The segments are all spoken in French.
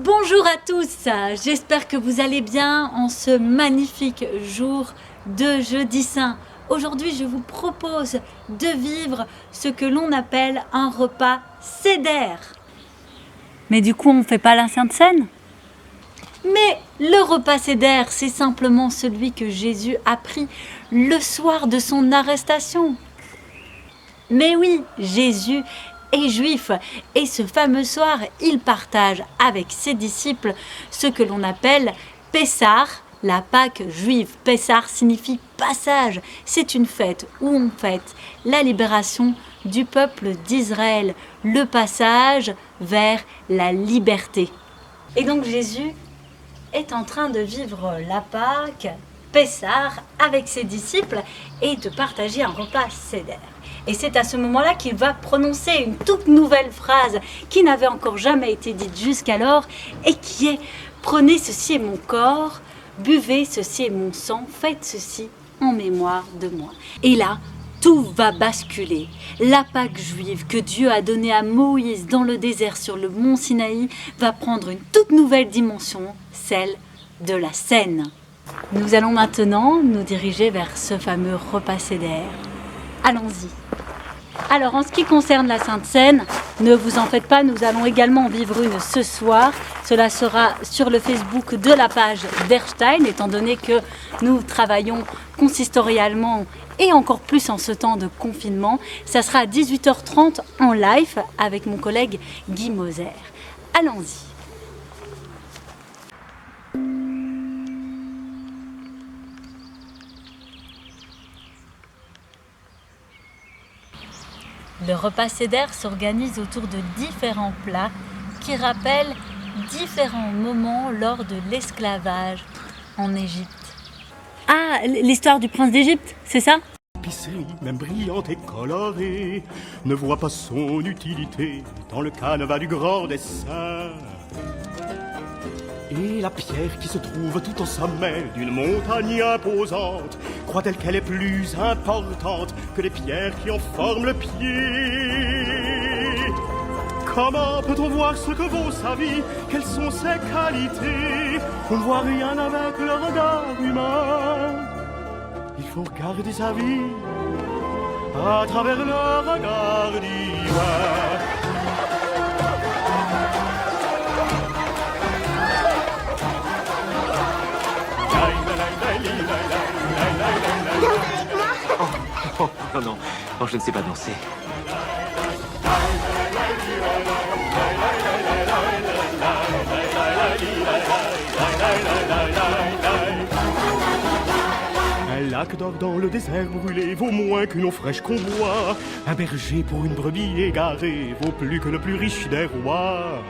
Bonjour à tous, j'espère que vous allez bien en ce magnifique jour de Jeudi Saint. Aujourd'hui, je vous propose de vivre ce que l'on appelle un repas Seder. Mais du coup, on ne fait pas la Sainte Seine? Mais le repas Seder, c'est simplement celui que Jésus a pris le soir de son arrestation. Mais oui, Jésus est juif et ce fameux soir, il partage avec ses disciples ce que l'on appelle Pessah, la Pâque juive. Pessah signifie passage. C'est une fête où on fête la libération du peuple d'Israël, le passage vers la liberté. Et donc Jésus est en train de vivre la Pâque, Pessah, avec ses disciples et de partager un repas Seder. Et c'est à ce moment-là qu'il va prononcer une toute nouvelle phrase qui n'avait encore jamais été dite jusqu'alors et qui est « Prenez ceci est mon corps, buvez ceci est mon sang, faites ceci en mémoire de moi ». Et là, tout va basculer. La Pâque juive que Dieu a donnée à Moïse dans le désert sur le mont Sinaï va prendre une toute nouvelle dimension, celle de la scène. Nous allons maintenant nous diriger vers ce fameux repas Seder. Allons-y. Alors, en ce qui concerne la Sainte Seine, ne vous en faites pas, nous allons également en vivre une ce soir. Cela sera sur le Facebook de la page d'Erstein, étant donné que nous travaillons consistorialement et encore plus en ce temps de confinement. Ça sera à 18h30 en live avec mon collègue Guy Moser. Allons-y. Le repas Seder s'organise autour de différents plats qui rappellent différents moments lors de l'esclavage en Égypte. Ah, l'histoire du prince d'Égypte, c'est ça? L'épicerie, même brillante et colorée, ne voit pas son utilité dans le canevas du grand dessin. Et la pierre qui se trouve tout au sommet d'une montagne imposante croit-elle qu'elle est plus importante que les pierres qui en forment le pied? Comment peut-on voir ce que vaut sa vie? Quelles sont ses qualités? On ne voit rien avec le regard humain. Il faut regarder sa vie à travers le regard divin. Oh, non, je ne sais pas danser. Un lac d'or dans le désert brûlé vaut moins qu'une eau fraîche qu'on boit. Un berger pour une brebis égarée vaut plus que le plus riche des rois.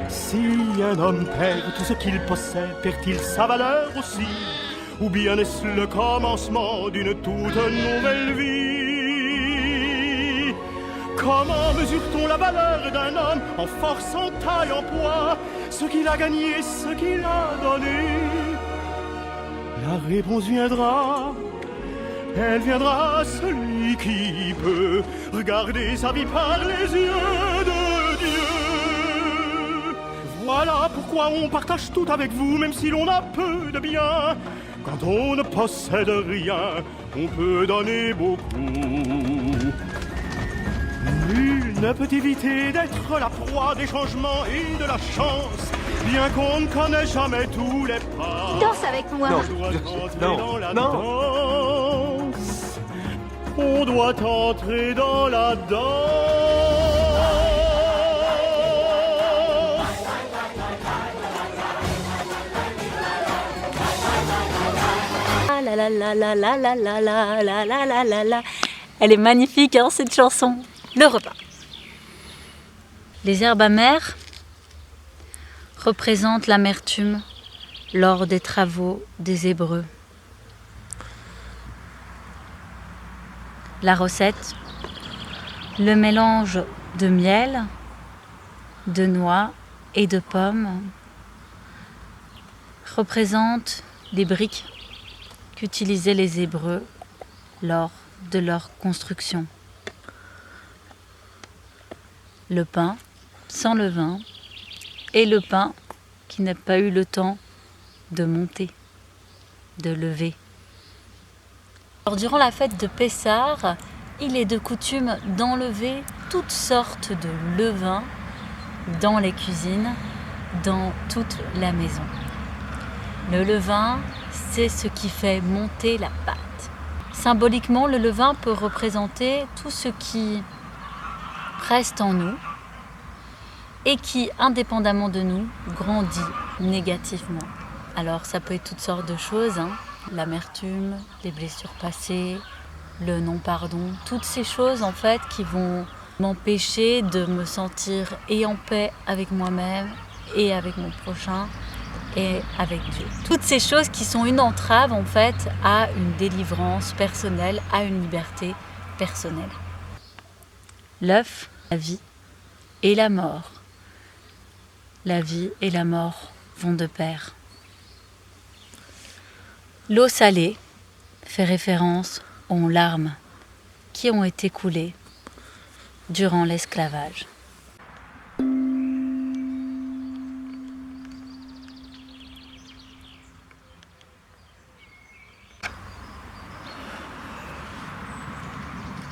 Si un homme perd tout ce qu'il possède, perd-il sa valeur aussi? Ou bien est-ce le commencement d'une toute nouvelle vie? Comment mesure-t-on la valeur d'un homme en force, en taille, en poids? Ce qu'il a gagné, ce qu'il a donné? La réponse viendra, elle viendra à celui qui peut regarder sa vie par les yeux de Dieu. Voilà pourquoi on partage tout avec vous, même si l'on a peu de biens. Quand on ne possède rien, on peut donner beaucoup. Nul ne peut éviter d'être la proie des changements et de la chance, bien qu'on ne connaisse jamais tous les pas. Danse avec moi. On doit entrer dans la danse. On doit entrer dans la danse. La la la la la la la la la la la la la. Elle est magnifique, hein, cette chanson. Le repas. Les herbes amères représentent l'amertume lors des travaux des Hébreux. La recette, le mélange de miel, de noix et de pommes représente les briques qu'utilisaient les Hébreux lors de leur construction. Le pain sans levain et le pain qui n'a pas eu le temps de monter, de lever. Alors, durant la fête de Pessah, il est de coutume d'enlever toutes sortes de levain dans les cuisines, dans toute la maison. Le levain, c'est ce qui fait monter la pâte. Symboliquement, le levain peut représenter tout ce qui reste en nous et qui, indépendamment de nous, grandit négativement. Alors, ça peut être toutes sortes de choses, l'amertume, les blessures passées, le non-pardon, toutes ces choses en fait qui vont m'empêcher de me sentir et en paix avec moi-même et avec mon prochain et avec Dieu. Toutes ces choses qui sont une entrave en fait à une délivrance personnelle, à une liberté personnelle. L'œuf, la vie et la mort. La vie et la mort vont de pair. L'eau salée fait référence aux larmes qui ont été coulées durant l'esclavage.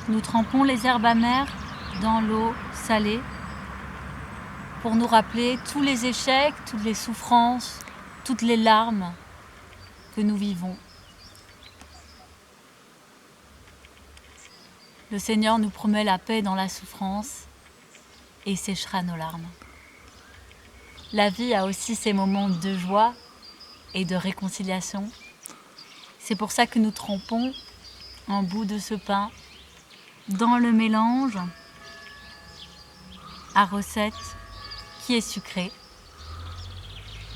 Nous trempons les herbes amères dans l'eau salée pour nous rappeler tous les échecs, toutes les souffrances, toutes les larmes que nous vivons. Le Seigneur nous promet la paix dans la souffrance et séchera nos larmes. La vie a aussi ses moments de joie et de réconciliation. C'est pour ça que nous trempons un bout de ce pain dans le mélange à recette qui est sucré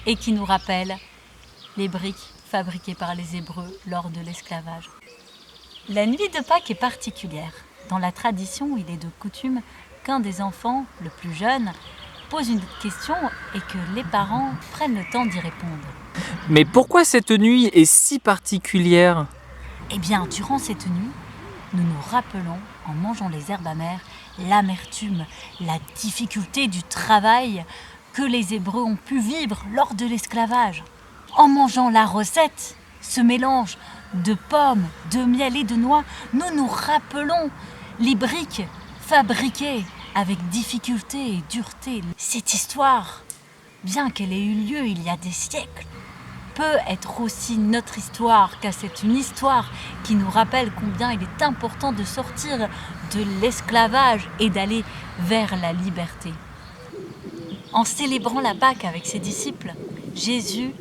et qui nous rappelle les briques fabriquées par les Hébreux lors de l'esclavage. La nuit de Pâques est particulière. Dans la tradition, il est de coutume qu'un des enfants, le plus jeune, pose une question et que les parents prennent le temps d'y répondre. Mais pourquoi cette nuit est si particulière ? Eh bien, durant cette nuit, nous nous rappelons, en mangeant les herbes amères, l'amertume, la difficulté du travail que les Hébreux ont pu vivre lors de l'esclavage. En mangeant la recette, ce mélange de pommes, de miel et de noix, nous nous rappelons les briques fabriquées avec difficulté et dureté. Cette histoire, bien qu'elle ait eu lieu il y a des siècles, peut être aussi notre histoire, car c'est une histoire qui nous rappelle combien il est important de sortir de l'esclavage et d'aller vers la liberté. En célébrant la Pâque avec ses disciples, Jésus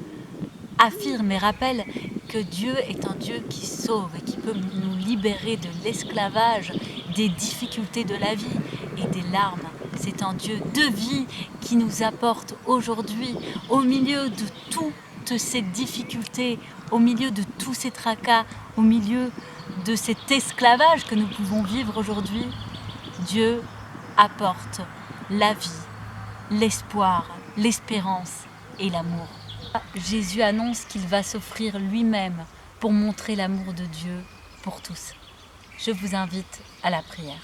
affirme et rappelle que Dieu est un Dieu qui sauve et qui peut nous libérer de l'esclavage, des difficultés de la vie et des larmes. C'est un Dieu de vie qui nous apporte aujourd'hui, au milieu de toutes ces difficultés, au milieu de tous ces tracas, au milieu de cet esclavage que nous pouvons vivre aujourd'hui. Dieu apporte la vie, l'espoir, l'espérance et l'amour. Jésus annonce qu'il va s'offrir lui-même pour montrer l'amour de Dieu pour tous. Je vous invite à la prière.